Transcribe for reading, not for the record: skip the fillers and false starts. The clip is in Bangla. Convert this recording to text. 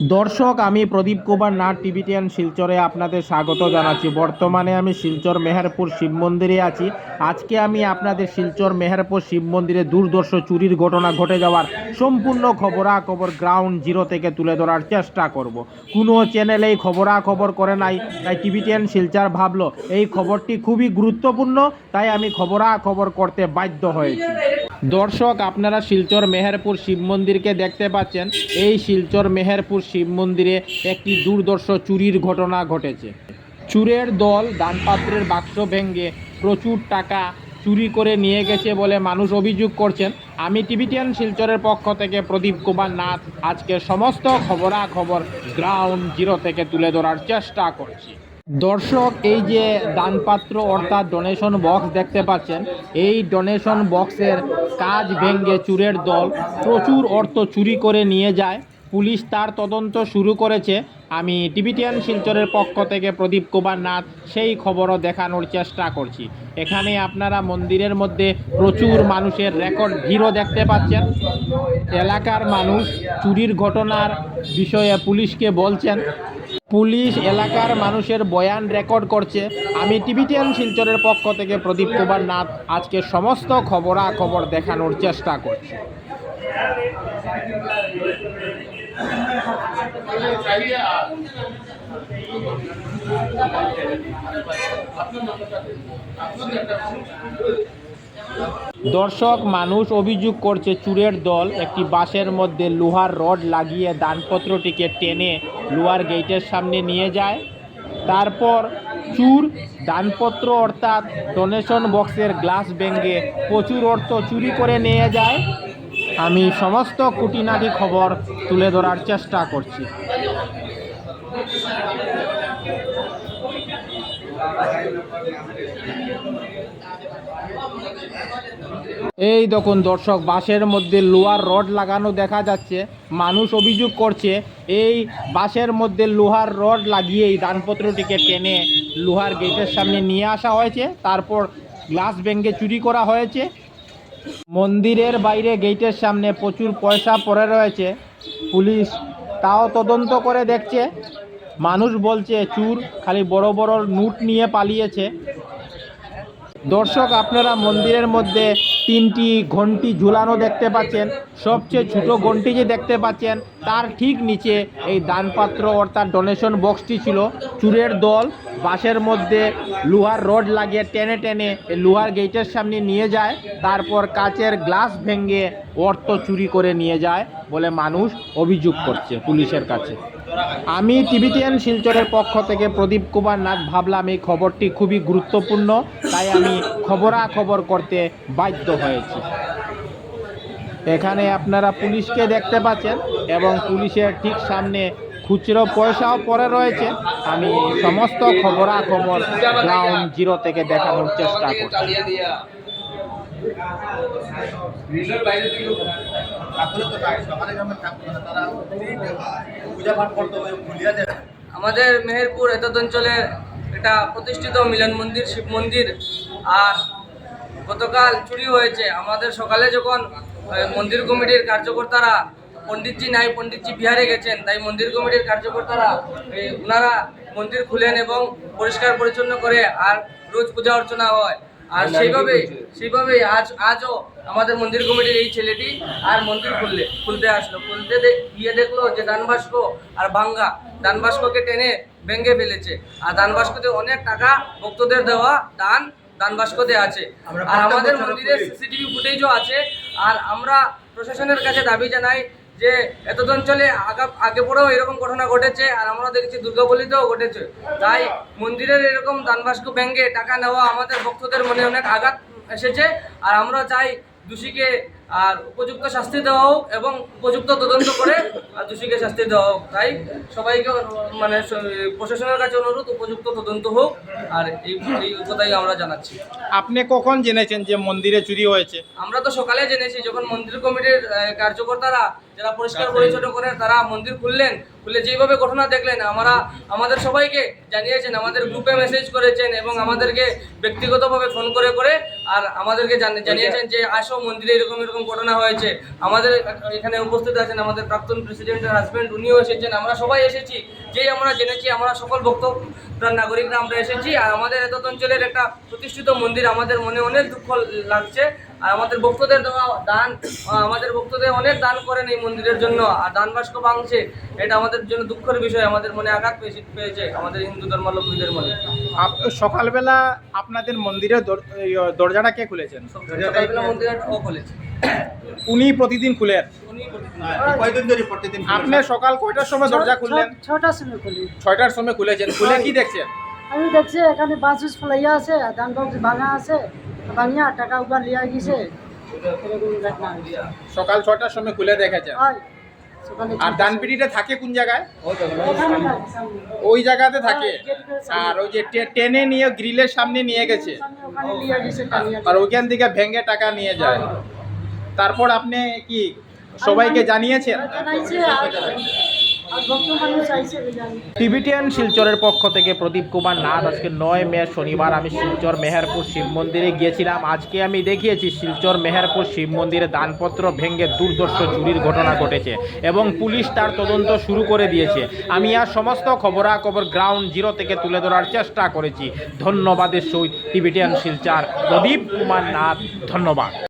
দর্শক, আমি প্রদীপ কুমার নাথ টিভিটিএন শিলচরে আপনাদের স্বাগত জানাচ্ছি। বর্তমানে আমি শিলচর মেহেরপুর শিব মন্দিরে আছি। আজকে আমি আপনাদের শিলচর মেহেরপুর শিব মন্দিরে দুর্ধর্ষ চুরির ঘটনা ঘটে যাওয়ার সম্পূর্ণ খবরাখবর গ্রাউন্ড জিরো থেকে তুলে ধরার চেষ্টা করব। কোনো চ্যানেল এই খবরাখবর করে নাই, তাই টিভিটিএন শিলচর ভাবলো এই খবরটি খুবই গুরুত্বপূর্ণ, তাই আমি খবরাখবর করতে বাধ্য হয়েছি। দর্শক, আপনারা শিলচর মেহেরপুর শিব মন্দিরকে দেখতে পাচ্ছেন। এই শিলচর মেহেরপুর শিব মন্দিরে একটি দুর্ধর্ষ চুরির ঘটনা ঘটেছে। চোরের দল দানপাত্রের বাক্স ভেঙে প্রচুর টাকা চুরি করে নিয়ে গেছে বলে মানুষ অভিযোগ করছেন। আমি টিভিটিএন শিলচরের পক্ষ থেকে প্রদীপ কুমার নাথ আজকে সমস্ত খবরাখবর গ্রাউন্ড জিরো থেকে তুলে ধরার চেষ্টা করছি। দর্শক, এই যে দানপাত্র অর্থাৎ ডোনেশন বক্স দেখতে পাচ্ছেন, এই ডোনেশন বক্সের কাজ ভেঙে চোরের দল প্রচুর অর্থ চুরি করে নিয়ে যায়। পুলিশ তার তদন্ত শুরু করেছে। আমি টিভিটিএন শিলচরের পক্ষ থেকে প্রদীপ কুমার নাথ সেই খবরও দেখানোর চেষ্টা করছি। এখানে আপনারা মন্দিরের মধ্যে প্রচুর মানুষের রেকর্ড ভিড়ও দেখতে পাচ্ছেন। এলাকার মানুষ চুরির ঘটনার বিষয়ে পুলিশকে বলছেন। পুলিশ এলাকার মানুষের বয়ান রেকর্ড করছে। আমি টিভিটিএন শিলচরের পক্ষ থেকে প্রদীপ কুমার নাথ আজকে সমস্ত খবরাখবর দেখানোর চেষ্টা করছি। দর্শক, মানুষ অভিযোগ করছে চোরের দল একটি বাসের মধ্যে লোহার রড লাগিয়ে দানপত্রটিকে টেনে লোহার গেটের সামনে নিয়ে যায়। তারপর চোর দানপত্র অর্থাৎ ডোনেশন বক্সের গ্লাস ভেঙে প্রচুর অর্থ চুরি করে নিয়ে যায়। আমি সমস্ত খুঁটিনাটি খবর তুলে ধরার চেষ্টা করছি। এই দেখুন দর্শক, বাসের মধ্যে লোহার রড লাগানো দেখা যাচ্ছে। মানুষ অভিযোগ করছে এই বাসের মধ্যে লোহার রড লাগিয়েই দানপত্রটিকে টেনে লোহার গেটের সামনে নিয়ে আসা হয়েছে, তারপর গ্লাস ভেঙে চুরি করা হয়েছে। মন্দিরের বাইরে গেটের সামনে প্রচুর পয়সা পড়ে রয়েছে। পুলিশ তাও তদন্ত করে দেখছে। মানুষ বলছে চোর খালি বড় বড় নোট নিয়ে পালিয়েছে। দর্শক, আপনারা মন্দিরের মধ্যে তিনটি ঘন্টি ঝুলানো দেখতে পাচ্ছেন। সবচেয়ে ছোট ঘন্টি যে দেখতে পাচ্ছেন তার ঠিক নিচে এই দানপাত্র অর্থাৎ ডোনেশন বক্সটি ছিল। চোরের দল বাসের মধ্যে লোহার রড লাগিয়ে টেনে টেনে লোহার গেটের সামনে নিয়ে যায়, তারপর কাচের গ্লাস ভেঙে অর্থ চুরি করে নিয়ে যায় বলে মানুষ অভিযোগ করছে পুলিশের কাছে। আমি টিভিটিএন শিলচরের পক্ষ থেকে প্রদীপ কুমার নাথ ভাবলাম এই খবরটি খুবই গুরুত্বপূর্ণ, তাই আমি খবরাখবর করতে বাধ্য হয়েছি। এখানে আপনারা পুলিশকে দেখতে পাচ্ছেন এবং পুলিশের ঠিক সামনে খুচরো পয়সাও পড়ে রয়েছে। আমি সমস্ত খবরাখবর গ্রাউন্ড জিরো থেকে দেখানোর চেষ্টা করছি। আমাদের মেহেরপুর এতদ অঞ্চলের এটা প্রতিষ্ঠিত মিলন মন্দির শিব মন্দির, আর গতকাল চুরি হয়েছে। আমাদের সকালে যখন মন্দির কমিটির কার্যকর্তারা, পণ্ডিতজি নাই, পণ্ডিতজি বিহারে গেছেন, তাই মন্দির কমিটির কার্যকর্তারা ওনারা মন্দির খুলেন এবং পরিষ্কার পরিচ্ছন্ন করে, আর রোজ পূজা অর্চনা হয়। আর সেইভাবেই আজও আমাদের মন্দির কমিটির এই ছেলেটি আর মন্দির খুলতে আসলো। গিয়ে দেখলো যে দানবাস্ক আর ভাঙ্গা, দানবাস্ককে টেনে ভেঙে ফেলেছে। আর দানবাস্কতে অনেক টাকা ভক্তদের দেওয়া দানবাস্কতে আছে। আর আমাদের মন্দিরে সিসিটিভি ফুটেজও আছে। আর আমরা প্রশাসনের কাছে দাবি জানাই যে এতদ অঞ্চলে আগে পরেও এরকম ঘটনা ঘটেছে, আর আমরা দেখেছি দুর্গাপল্লিতেও ঘটেছে। তাই মন্দিরের এরকম দানবাস্ক ভেঙে টাকা নেওয়া আমাদের ভক্তদের মনে অনেক আঘাত এসেছে। আর আমরা চাই দোষীকে আর উপযুক্ত শাস্তি দেওয়া হোক এবং উপযুক্ত তদন্ত করে আর দোষীকে শাস্তি দেওয়া হোক। তাই সবাইকে মানে প্রশাসনের কাছে অনুরোধ, উপযুক্ত তদন্ত হোক। আর এই কথাই আমরা জানাচ্ছি। আপনি কখন জেনেছেন যে মন্দিরে চুরি হয়েছে? আমরা তো সকালে জেনেছি, যখন মন্দির কমিটির কার্যকর্তারা যারা পরিষ্কার পরিচ্ছন্ন করেন তারা মন্দির খুলে যেভাবে ঘটনা দেখলেন আমাদের সবাইকে জানিয়েছেন, আমাদের গ্রুপে মেসেজ করেছেন এবং আমাদেরকে ব্যক্তিগতভাবে ফোন করে আর আমাদেরকে জানিয়েছেন যে আসো মন্দিরে এরকম এরকম ঘটনা হয়েছে। আমাদের এখানে উপস্থিত আছেন আমাদের প্রাক্তন প্রেসিডেন্টের হাজব্যান্ড, উনিও এসেছেন, আমরা সবাই এসেছি। যেই আমরা জেনেছি আমরা সকল নাগরিকরা আমরা এসেছি। আর আমাদের এত অঞ্চলের একটা প্রতিষ্ঠিত মন্দির, আমাদের মনে অনেক দুঃখ লাগছে। আর আমাদের ভক্তদের দেওয়া দান, আমাদের ভক্তদের অনেক দান করেন এই মন্দিরের জন্য, আর দান বাস্ক ভাঙছে, এটা আমাদের জন্য দুঃখের বিষয়। আমাদের মনে আঘাত পেয়েছে আমাদের হিন্দু ধর্মাবলম্বীদের মনে। সকালবেলা আপনাদের মন্দিরের দরজাটা কে খুলেছেন? সকালবেলা মন্দিরে খুলেছে, উনি প্রতিদিন খুলেন? কয়দিন ধরে প্রতিদিন আপনি সকাল কয়টার সময় দরজা খুললেন? 6টার সময় খুলি। 6টার সময় খুলেছেন। খুলে কি দেখছেন? আমি দেখছি এখানে বাঁশ ফলাইয়া আছে, ধান বক্স ভাঙা আছে, ভাঙিয়া টাকা উবার লিয়া গেছে, এরকম ঘটনা হয়েছে। সকাল 6টার সময় খুলে দেখেছেন। হয়, সকালে আর দানপিটিটা থাকে কোন জায়গায়? এখানে থাকে, সামনে। ওই জায়গাতে থাকে। গেট করে সামনে। আর ওই যে টেনে নিয়ে গ্রিলের সামনে নিয়ে গেছে, সামনে ওখানে লিয়া গেছে, টানিয়া আর ওইখান থেকে ভেঙে টাকা নিয়ে যায়। তারপর আপনি কি সবাইকে জানিয়েছেন? জানাইছে, আর ভক্ত মানুষ আইছে জানি। টিবিটিয়ান শিলচরের পক্ষ থেকে প্রদীপ কুমার নাথ। আজকে 9 মে শনিবার আমি শিলচর মেহেরপুর শিব মন্দিরে গিয়েছিলাম। আজকে আমি দেখিয়েছি শিলচর মেহেরপুর শিব মন্দিরে দানপত্র ভেঙে দুর্দর্শ চুরির ঘটনা ঘটেছে এবং পুলিশ তার তদন্ত শুরু করে দিয়েছে। আমি আর সমস্ত খবরাখবর গ্রাউন্ড জিরো থেকে তুলে ধরার চেষ্টা করেছি। ধন্যবাদের সহিত টিবিটিয়ান শিলচর প্রদীপ কুমার নাথ, ধন্যবাদ।